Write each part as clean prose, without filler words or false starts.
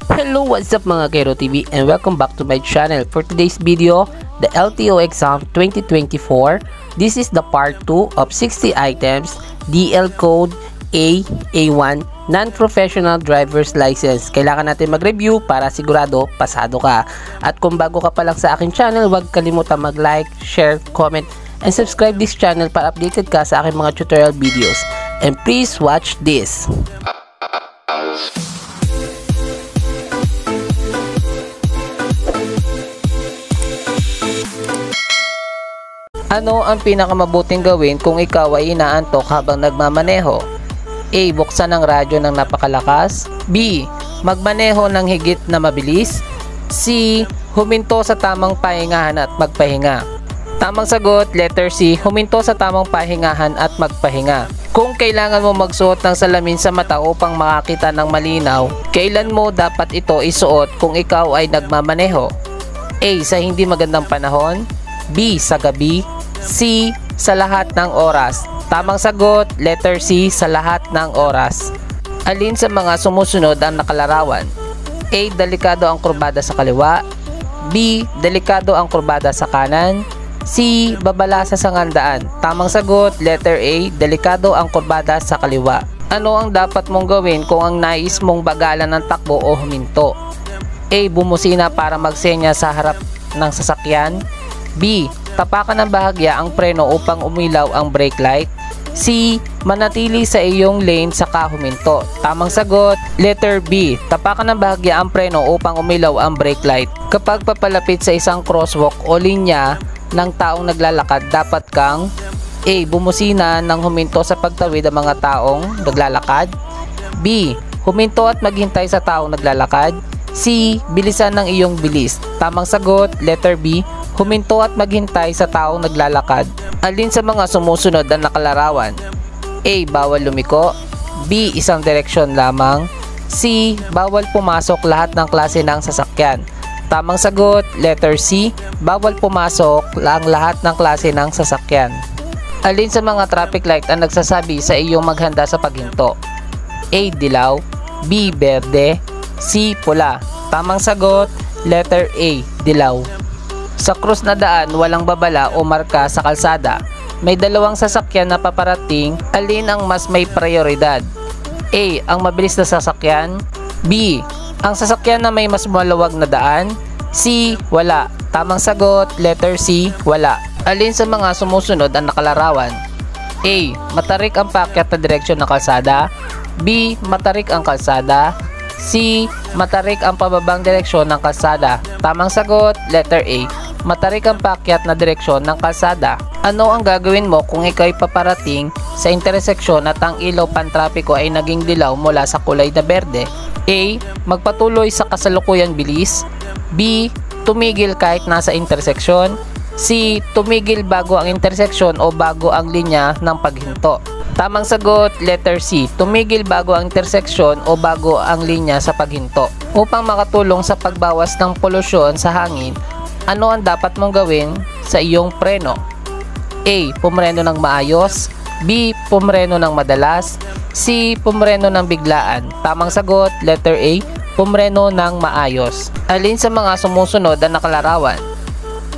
Hello, what's up mga Kero TV and welcome back to my channel. For today's video, the LTO exam 2024. This is the part 2 of 60 items, DL code A1, non-professional driver's license. Kailangan natin mag-review para sigurado pasado ka. At kung bago ka pa lang sa aking channel, huwag kalimutan mag-like, share, comment, and subscribe this channel para updated ka sa aking mga tutorial videos. And please watch this. Ano ang pinakamabuting gawin kung ikaw ay inaantok habang nagmamaneho? A. Buksan ang radyo ng napakalakas. B. Magmaneho ng higit na mabilis. C. Huminto sa tamang pahingahan at magpahinga. Tamang sagot, letter C. Huminto sa tamang pahingahan at magpahinga. Kung kailangan mo magsuot ng salamin sa mata upang makakita ng malinaw, kailan mo dapat ito isuot kung ikaw ay nagmamaneho? A. Sa hindi magandang panahon. B. Sa gabi. C. Sa lahat ng oras. Tamang sagot, letter C. Sa lahat ng oras. Alin sa mga sumusunod ang nakalarawan? A. Delikado ang kurbada sa kaliwa. B. Delikado ang kurbada sa kanan. C. Babala sa sangandaan. Tamang sagot, letter A. Delikado ang kurbada sa kaliwa. Ano ang dapat mong gawin kung ang nais mong bagalan ng takbo o huminto? A. Bumusina para magsenya sa harap ng sasakyan. B. Tapakan ng bahagya ang preno upang umilaw ang brake light. C. Manatili sa iyong lane saka huminto. Tamang sagot, letter B. Tapakan ng bahagya ang preno upang umilaw ang brake light. Kapag papalapit sa isang crosswalk o linya ng taong naglalakad, dapat kang A. Bumusina nang huminto sa pagtawid ang mga taong naglalakad. B. Huminto at maghintay sa taong naglalakad. C. Bilisan ng iyong bilis. Tamang sagot, letter B. Huminto at maghintay sa taong naglalakad. Alin sa mga sumusunod ang nakalarawan? A. Bawal lumiko. B. Isang direksyon lamang. C. Bawal pumasok lahat ng klase ng sasakyan. Tamang sagot, letter C. Bawal pumasok ang lahat ng klase ng sasakyan. Alin sa mga traffic light ang nagsasabi sa iyong maghanda sa paghinto? A. Dilaw. B. Berde. C. Pula. Tamang sagot, letter A. Dilaw. Sa krus na daan, walang babala o marka sa kalsada. May dalawang sasakyan na paparating. Alin ang mas may prioridad? A. Ang mabilis na sasakyan. B. Ang sasakyan na may mas maluwag na daan. C. Wala. Tamang sagot, letter C. Wala. Alin sa mga sumusunod ang nakalarawan? A. Matarik ang paakyat na direksyon ng kalsada. B. Matarik ang kalsada. C. Matarik ang pababang direksyon ng kalsada. Tamang sagot, letter A. Matarik ang paakyat na direksyon ng kalsada. Ano ang gagawin mo kung ikaw ay paparating sa interseksyon at ang ilaw pantrapiko ay naging dilaw mula sa kulay na berde? A. Magpatuloy sa kasalukuyang bilis. B. Tumigil kahit nasa interseksyon. C. Tumigil bago ang interseksyon o bago ang linya ng paghinto. Tamang sagot, letter C. Tumigil bago ang interseksyon o bago ang linya sa paghinto. Upang makatulong sa pagbawas ng polusyon sa hangin, ano ang dapat mong gawin sa iyong preno? A. Pumreno ng maayos. B. Pumreno ng madalas. C. Pumreno ng biglaan. Tamang sagot, letter A. Pumreno ng maayos. Alin sa mga sumusunod ang nakalarawan?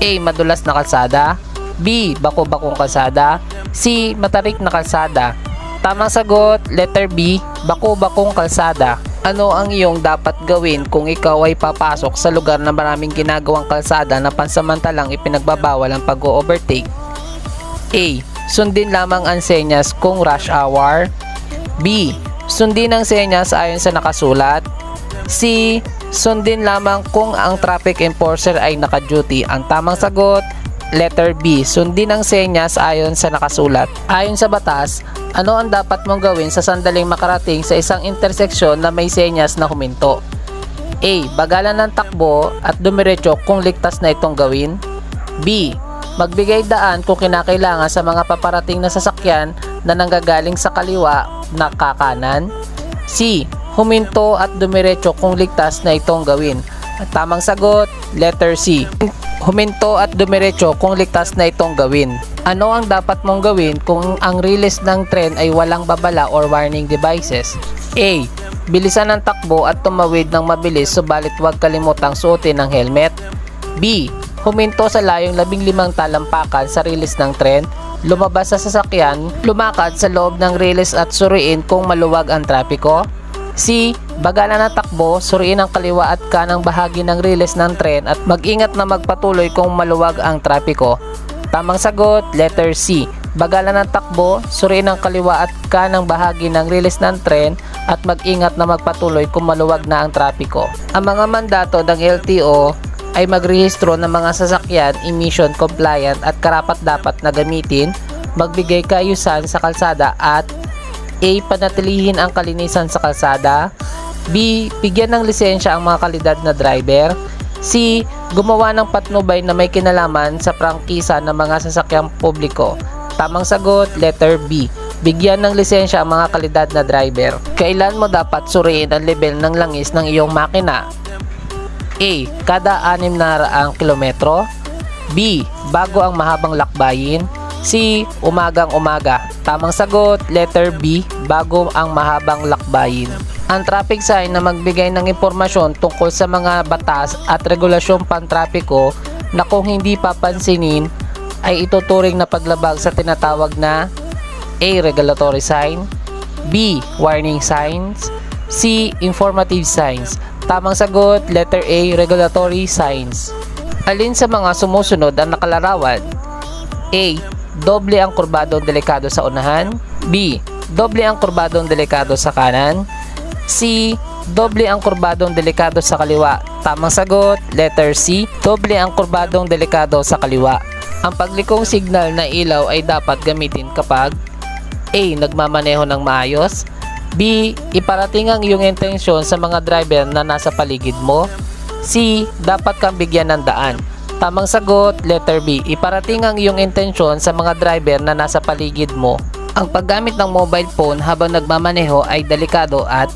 A. Madulas na kalsada. B. Bako-bakong kalsada. C. Matarik na kalsada. Tamang sagot, letter B. Bako-bakong kalsada. Ano ang iyong dapat gawin kung ikaw ay papasok sa lugar na maraming ginagawang kalsada na pansamantalang ipinagbabawal ang pag-o-overtake? A. Sundin lamang ang senyas kung rush hour. B. Sundin ang senyas ayon sa nakasulat. C. Sundin lamang kung ang traffic enforcer ay naka-duty. Ang tamang sagot, letter B. Sundin ang senyas ayon sa nakasulat. Ayon sa batas, ano ang dapat mong gawin sa sandaling makarating sa isang interseksyon na may senyas na huminto? A. Bagalan ng takbo at dumiretso kung ligtas na itong gawin. B. Magbigay daan kung kinakailangan sa mga paparating na sasakyan na nanggagaling sa kaliwa na kakanan. C. Huminto at dumiretso kung ligtas na itong gawin. At tamang sagot, letter C. Huminto at dumiretso kung ligtas na itong gawin. Ano ang dapat mong gawin kung ang release ng tren ay walang babala or warning devices? A. bilisan ang takbo at tumawid ng mabilis subalit huwag kalimutang suotin ang helmet. B. Huminto sa layong 15 talampakan sa riles ng tren, lumabas sa sasakyan, lumakad sa loob ng riles at suriin kung maluwag ang trapiko. C. Bagalan ang takbo, suriin ang kaliwa at kanang bahagi ng riles ng tren at mag-ingat na magpatuloy kung maluwag ang trapiko. Tamang sagot, letter C. Bagalan ang takbo, suriin ang kaliwa at kanang bahagi ng riles ng tren at mag-ingat na magpatuloy kung maluwag na ang trapiko. Ang mga mandato ng LTO ay magrehistro ng mga sasakyan emission compliant at karapat-dapat na gamitin, magbigay kaayusan sa kalsada at A. Panatilihin ang kalinisan sa kalsada. B. Bigyan ng lisensya ang mga kalidad na driver. C. Gumawa ng patnubay na may kinalaman sa prangkisa ng mga sasakyang publiko. Tamang sagot, letter B. Bigyan ng lisensya ang mga kalidad na driver. Kailan mo dapat suriin ang level ng langis ng iyong makina? A. Kada 600 kilometro. B. Bago ang mahabang lakbayin. C. Umagang-umaga. Tamang sagot, letter B. Bago ang mahabang lakbayin. Ang traffic sign na magbigay ng impormasyon tungkol sa mga batas at regulasyong pantrapiko na kung hindi papansinin ay ituturing na paglabag sa tinatawag na A. Regulatory sign, B. Warning signs, C. Informative signs. Tamang sagot, letter A. Regulatory signs. Alin sa mga sumusunod ang nakalarawan? A. Doble ang kurbadong delikado sa unahan. B. Doble ang kurbadong delikado sa kanan. C. Doble ang kurbadong delikado sa kaliwa. Tamang sagot, letter C. Doble ang kurbadong delikado sa kaliwa. Ang paglikong signal na ilaw ay dapat gamitin kapag A. Nagmamaneho ng maayos. B. Iparating ang iyong intensyon sa mga driver na nasa paligid mo. C. Dapat kang bigyan ng daan. Tamang sagot, letter B. Iparating ang iyong intensyon sa mga driver na nasa paligid mo. Ang paggamit ng mobile phone habang nagmamaneho ay delikado at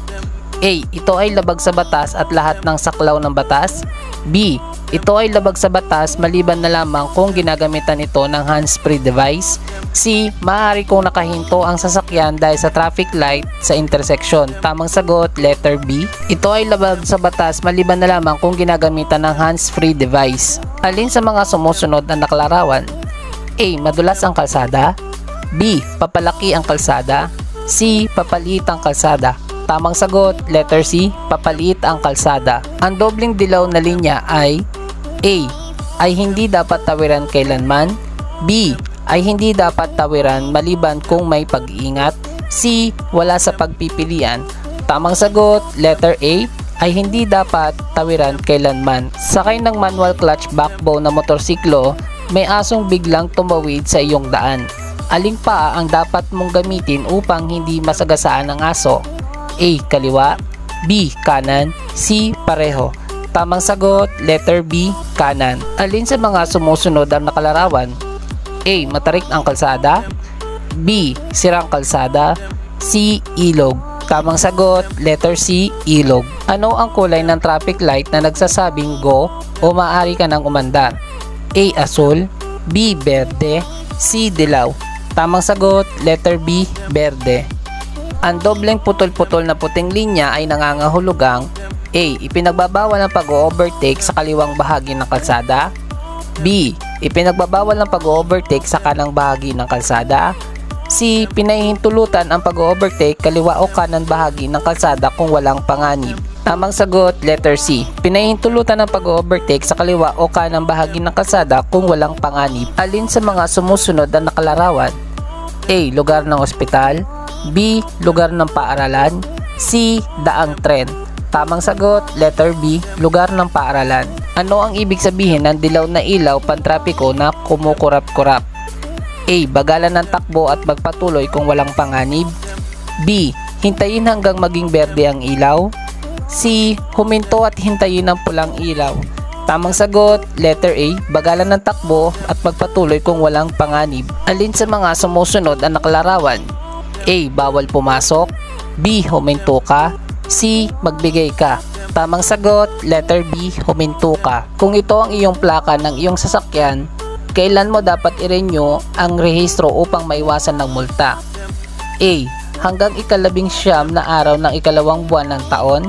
A. Ito ay labag sa batas at lahat ng saklaw ng batas. B. Ito ay labag sa batas maliban na lamang kung ginagamitan ito ng hands-free device. C. Maaari kong nakahinto ang sasakyan dahil sa traffic light sa intersection. Tamang sagot, letter B. Ito ay labag sa batas maliban na lamang kung ginagamitan ng hands-free device. Alin sa mga sumusunod na nakalarawan? A. Madulas ang kalsada. B. Papalaki ang kalsada. C. Papaliit ang kalsada. Tamang sagot, letter C. Papaliit ang kalsada. Ang dobling dilaw na linya ay A. Ay hindi dapat tawiran kailanman. B. Ay hindi dapat tawiran maliban kung may pag-iingat. C. Wala sa pagpipilian. Tamang sagot, letter A. Ay hindi dapat tawiran kailanman. Sakay ng manual clutch backbone na motorsiklo, may asong biglang tumawid sa iyong daan. Alin pa ang dapat mong gamitin upang hindi masagasaan ang aso? A. Kaliwa. B. Kanan. C. Pareho. Tamang sagot, letter B. Kanan. Alin sa mga sumusunod ang nakalarawan? A. Matarik ang kalsada. B. Sirang kalsada. C. Ilog. Tamang sagot, letter C. Ilog. Ano ang kulay ng traffic light na nagsasabing go o maaari ka nang umandar? A. Asul. B. Berde. C. Dilaw. Tamang sagot, letter B. Berde. Ang dobleng putol-putol na puting linya ay nangangahulugang A. Ipinagbabawal ang pag-overtake sa kaliwang bahagi ng kalsada. B. Ipinagbabawal ang pag-overtake sa kanang bahagi ng kalsada. C. Pinahihintulutan ang pag-overtake kaliwa o kanan bahagi ng kalsada kung walang panganib. Tamang sagot, letter C. Pinahihintulutan ang pag-overtake sa kaliwa o kanang bahagi ng kalsada kung walang panganib. Alin sa mga sumusunod na nakalarawan? A. Lugar ng ospital. B. Lugar ng paaralan. C. Daang tren. Tamang sagot, letter B. Lugar ng paaralan. Ano ang ibig sabihin ng dilaw na ilaw pantrapiko na kumukurap-kurap? A. Bagalan ng takbo at magpatuloy kung walang panganib. B. Hintayin hanggang maging berde ang ilaw. C. Huminto at hintayin ang pulang ilaw. Tamang sagot, letter A. Bagalan ng takbo at magpatuloy kung walang panganib. Alin sa mga sumusunod ang nakalarawan? A. Bawal pumasok. B. Huminto ka. C. Magbigay ka. Tamang sagot, letter B. Huminto ka. Kung ito ang iyong plaka ng iyong sasakyan, kailan mo dapat i-renew ang rehistro upang maiwasan ng multa? A. hanggang ika-19 na araw ng ikalawang buwan ng taon?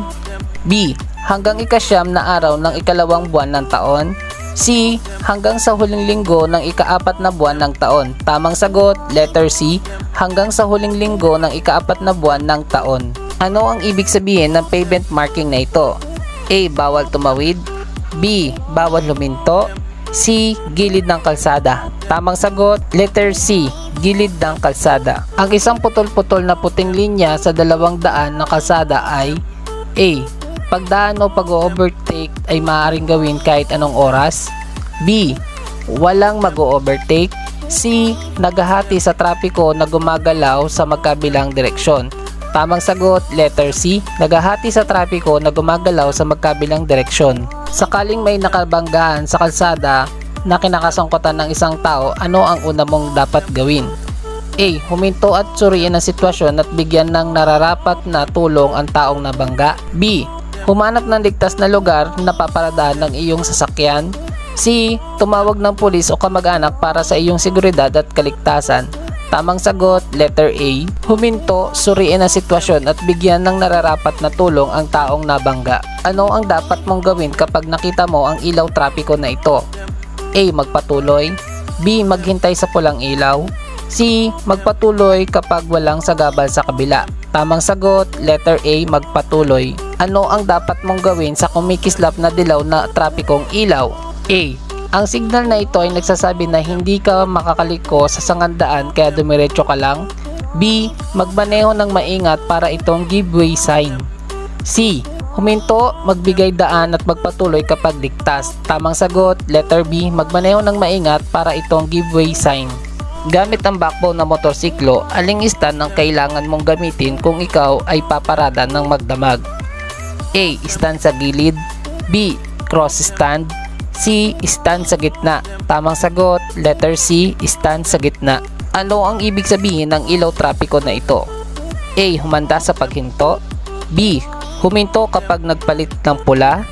B. Hanggang ika-9 na araw ng ikalawang buwan ng taon? C. Hanggang sa huling linggo ng ika-4 na buwan ng taon? Tamang sagot, letter C. Hanggang sa huling linggo ng ika-4 na buwan ng taon. Ano ang ibig sabihin ng pavement marking na ito? A. Bawal tumawid. B. Bawal huminto. C. Gilid ng kalsada. Tamang sagot, letter C. Gilid ng kalsada. Ang isang putol-putol na puting linya sa 200 na kalsada ay A. Pagdaan o pag-overtake ay maaaring gawin kahit anong oras. B. Walang mag-overtake. C. Naghahati sa trapiko na gumagalaw sa magkabilang direksyon. Tamang sagot, letter C. Naghahati sa trapiko na gumagalaw sa magkabilang direksyon. Sakaling may nakabanggaan sa kalsada na kinakasangkutan ng isang tao, ano ang una mong dapat gawin? A. Huminto at suriin ang sitwasyon at bigyan ng nararapat na tulong ang taong nabangga. B. Humanap ng ligtas na lugar na paparadaan ng iyong sasakyan. C. Tumawag ng pulis o kamag-anak para sa iyong seguridad at kaligtasan. Tamang sagot, letter A. Huminto, suriin ang sitwasyon at bigyan ng nararapat na tulong ang taong nabangga. Ano ang dapat mong gawin kapag nakita mo ang ilaw trapiko na ito? A. Magpatuloy. B. Maghintay sa pulang ilaw. C. Magpatuloy kapag walang sagabal sa kabila. Tamang sagot, letter A. Magpatuloy. Ano ang dapat mong gawin sa kumikislap na dilaw na trapikong ilaw? A. Ang signal na ito ay nagsasabi na hindi ka makakaliko sa sangandaan kaya dumiretso ka lang. B. Magmaneho ng maingat para itong giveaway sign. C. Huminto, magbigay daan at magpatuloy kapag ligtas. Tamang sagot, letter B. Magmaneho ng maingat para itong giveaway sign. Gamit ang backbone na motorsiklo, aling stand ang kailangan mong gamitin kung ikaw ay paparada ng magdamag? A. Stand sa gilid. B. Cross stand. C. Stand sa gitna. Tamang sagot, letter C. Stand sa gitna. Ano ang ibig sabihin ng ilaw trapiko na ito? A. Humanda sa paghinto. B. Huminto kapag nagpalit ng pula.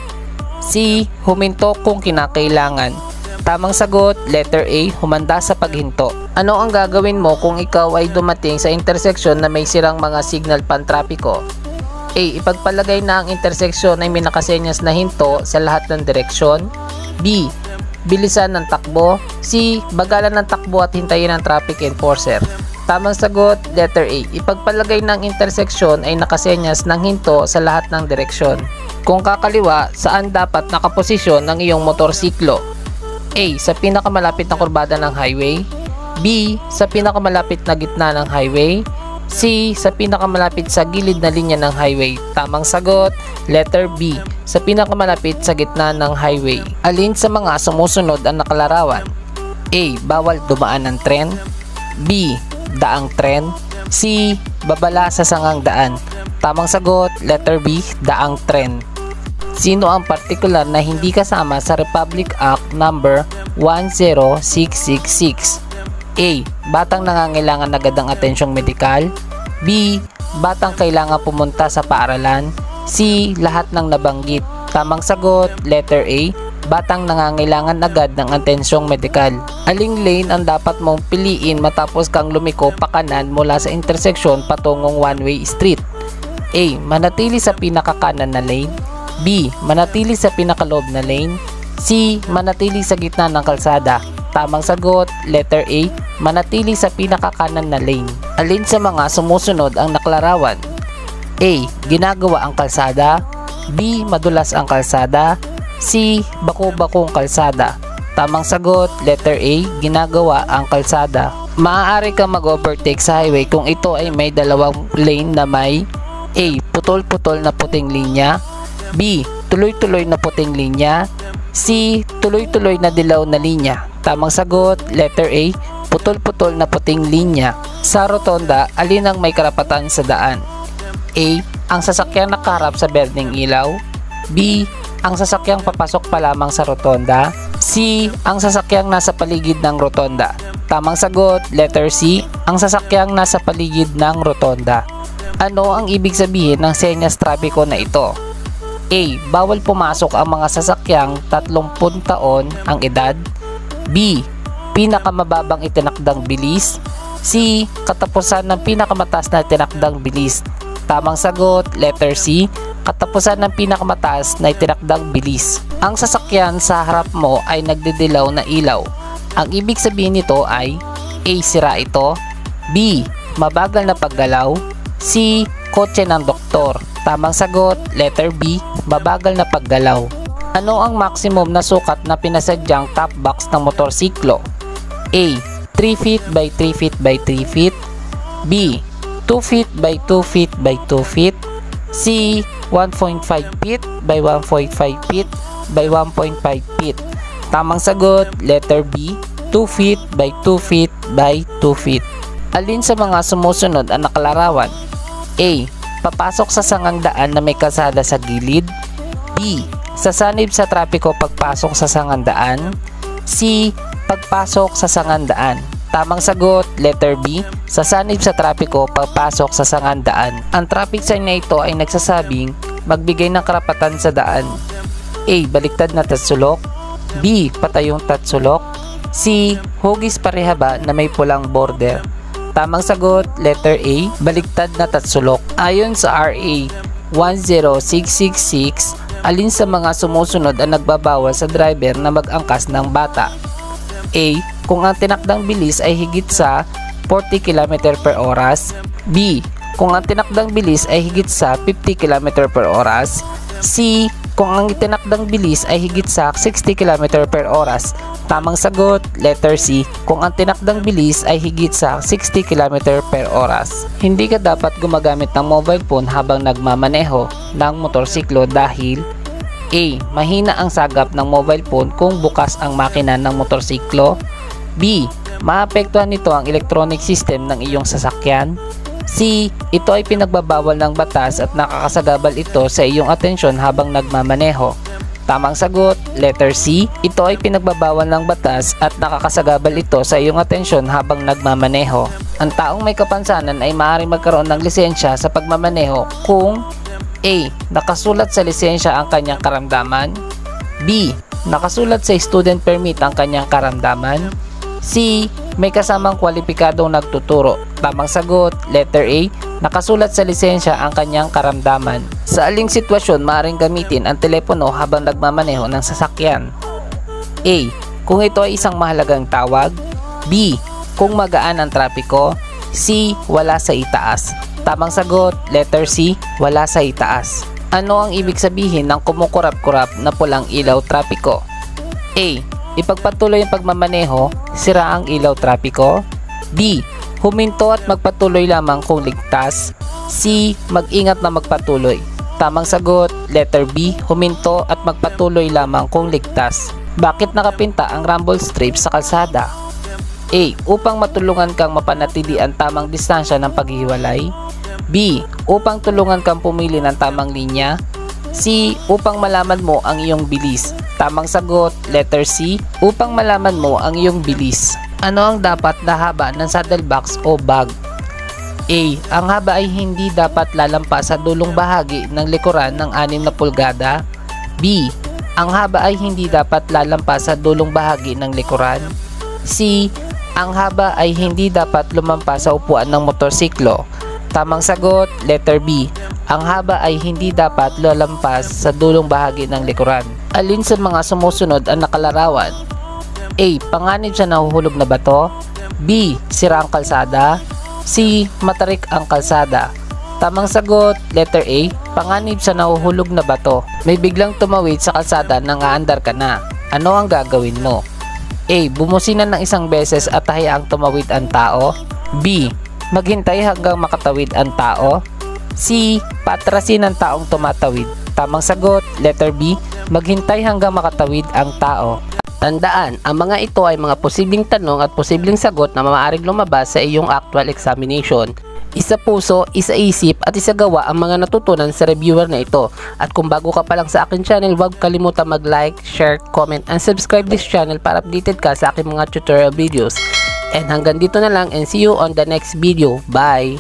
C. Huminto kung kinakailangan. Tamang sagot, letter A. Humanda sa paghinto. Ano ang gagawin mo kung ikaw ay dumating sa intersection na may sirang mga signal pantrapiko? A. Ipagpalagay na ang intersection ay may nakasenyas na hinto sa lahat ng direksyon. B. Bilisan ng takbo. C. Bagalan ng takbo at hintayin ng traffic enforcer. Tamang sagot, letter A. Ipagpalagay ng intersection ay nakasenyas ng hinto sa lahat ng direksyon. Kung kakaliwa, saan dapat nakaposisyon ng iyong motorsiklo? A. Sa pinakamalapit na kurbada ng highway. B. Sa pinakamalapit na gitna ng highway. C. Sa pinakamalapit sa gilid na linya ng highway. Tamang sagot, letter B. Sa pinakamalapit sa gitna ng highway. Alin sa mga sumusunod ang nakalarawan? A. Bawal dumaan ng tren. B. Daang tren. C. Babala sa sangang daan. Tamang sagot, letter B. Daang tren. Sino ang partikular na hindi kasama sa Republic Act number 10666? A. Batang nangangailangan agad ng atensyong medikal. B. Batang kailangan pumunta sa paaralan. C. Lahat ng nabanggit. Tamang sagot, letter A. Batang nangangailangan agad ng atensyong medikal. Aling lane ang dapat mong piliin matapos kang lumiko pakanan mula sa intersection patungong one-way street? A. Manatili sa pinakakanan na lane. B. Manatili sa pinakaloob na lane. C. Manatili sa gitna ng kalsada. Tamang sagot, letter A. Manatili sa pinakakanan na lane. Alin sa mga sumusunod ang naklarawan? A. Ginagawa ang kalsada. B. Madulas ang kalsada. C. Bako-bakong kalsada. Tamang sagot, letter A. Ginagawa ang kalsada. Maaari kang mag-overtake sa highway kung ito ay may dalawang lane na may A. Putol-putol na puting linya. B. Tuloy-tuloy na puting linya. C. Tuloy-tuloy na dilaw na linya. Tamang sagot, letter A. Putol-putol na puting linya. Sa rotonda, alin ang may karapatan sa daan? A. Ang sasakyang nakaharap sa berdeng ilaw. B. Ang sasakyang papasok pa lamang sa rotonda. C. Ang sasakyang nasa paligid ng rotonda. Tamang sagot, letter C. Ang sasakyang nasa paligid ng rotonda. Ano ang ibig sabihin ng senyas trapiko na ito? A. Bawal pumasok ang mga sasakyang 30 taon ang edad. B. Pinakamababang itinakdang bilis. C. Katapusan ng pinakamataas na tinakdang bilis. Tamang sagot, letter C. Katapusan ng pinakamataas na itinakdang bilis. Ang sasakyan sa harap mo ay nagdidilaw na ilaw. Ang ibig sabihin nito ay A. Sira ito, B. Mabagal na paggalaw, C. Kotse ng doktor. Tamang sagot, letter B. Mabagal na paggalaw. Ano ang maximum na sukat na pinasadyang top box ng motorsiklo? A. 3 feet by 3 feet by 3 feet, B. 2 feet by 2 feet by 2 feet, C. 1.5 feet by 1.5 feet by 1.5 feet. Tamang sagot, letter B. 2 feet by 2 feet by 2 feet. Alin sa mga sumusunod ang nakalarawan? A. Papasok sa sangang daan na may kalsada sa gilid, B. Sasanib sa trapiko pagpasok sa sangang daan, C. Pagpasok sa sangang daan. Tamang sagot, letter B. Sasanib sa trapiko pagpasok sa sangang daan. Ang traffic sign na ito ay nagsasabing magbigay ng karapatan sa daan. A. Baliktad na tatsulok, B. Patayong tatsulok, C. Hugis parehaba na may pulang border. Tamang sagot, letter A. Baliktad na tatsulok. Ayon sa RA 10666, alin sa mga sumusunod ang nagbabawal sa driver na mag-angkas ng bata? A. Kung ang tinakdang bilis ay higit sa 40 km per oras, B. Kung ang tinakdang bilis ay higit sa 50 km per oras, C. Kung ang tinakdang bilis ay higit sa 60 km per oras. Tamang sagot, letter C. Kung ang tinakdang bilis ay higit sa 60 km per oras. Hindi ka dapat gumagamit ng mobile phone habang nagmamaneho ng motorsiklo dahil A. Mahina ang sagap ng mobile phone kung bukas ang makina ng motorsiklo, B. Maapektuhan nito ang electronic system ng iyong sasakyan, C. Ito ay pinagbabawal ng batas at nakakasagabal ito sa iyong atensyon habang nagmamaneho. Tamang sagot, letter C. Ito ay pinagbabawal ng batas at nakakasagabal ito sa iyong atensyon habang nagmamaneho. Ang taong may kapansanan ay maaaring magkaroon ng lisensya sa pagmamaneho kung A. Nakasulat sa lisensya ang kanyang karamdaman, B. Nakasulat sa student permit ang kanyang karamdaman, C. May kasamang kwalipikadong nagtuturo. Tamang sagot, letter A. Nakasulat sa lisensya ang kanyang karamdaman. Sa aling sitwasyon maaaring gamitin ang telepono habang nagmamaneho ng sasakyan? A. Kung ito ay isang mahalagang tawag, B. Kung magaan ang trapiko, C. Wala sa itaas. Tamang sagot, letter C. Wala sa itaas. Ano ang ibig sabihin ng kumukurap-kurap na pulang ilaw trapiko? A. Ipagpatuloy ang pagmamaneho, sira ang ilaw trapiko, B. Huminto at magpatuloy lamang kung ligtas, C. Mag-ingat na magpatuloy. Tamang sagot, letter B. Huminto at magpatuloy lamang kung ligtas. Bakit nakapinta ang rumble strips sa kalsada? A. Upang matulungan kang mapanatili ang tamang distansya ng paghihiwalay, B. Upang tulungan kang pumili ng tamang linya, C. Upang malaman mo ang iyong bilis. Tamang sagot, letter C. Upang malaman mo ang iyong bilis. Ano ang dapat na haba ng saddlebox o bag? A. Ang haba ay hindi dapat lalampas sa dulong bahagi ng likuran ng 6 na pulgada. B. Ang haba ay hindi dapat lalampas sa dulong bahagi ng likuran. C. Ang haba ay hindi dapat lumampas sa upuan ng motorsiklo. Tamang sagot, letter B. Ang haba ay hindi dapat lalampas sa dulong bahagi ng likuran. Alin sa mga sumusunod ang nakalarawan? A. Panganib sa nahuhulog na bato, B. Sira ang kalsada, C. Matarik ang kalsada. Tamang sagot, letter A. Panganib sa nahuhulog na bato. May biglang tumawid sa kalsada nang aandar ka na. Ano ang gagawin mo? A. Bumusina ng isang beses at hayaang tumawid ang tao, B. Maghintay hanggang makatawid ang tao, C. Paatrasin ang taong tumatawid. Tamang sagot, letter B. Maghintay hanggang makatawid ang tao. Tandaan, ang mga ito ay mga posibleng tanong at posibleng sagot na maaaring lumabas sa iyong actual examination. Isa puso, isa isip at isa gawa ang mga natutunan sa reviewer na ito. At kung bago ka pa lang sa akin channel, huwag kalimutan mag-like, share, comment, and subscribe this channel para updated ka sa aking mga tutorial videos. And hanggang dito na lang and see you on the next video. Bye!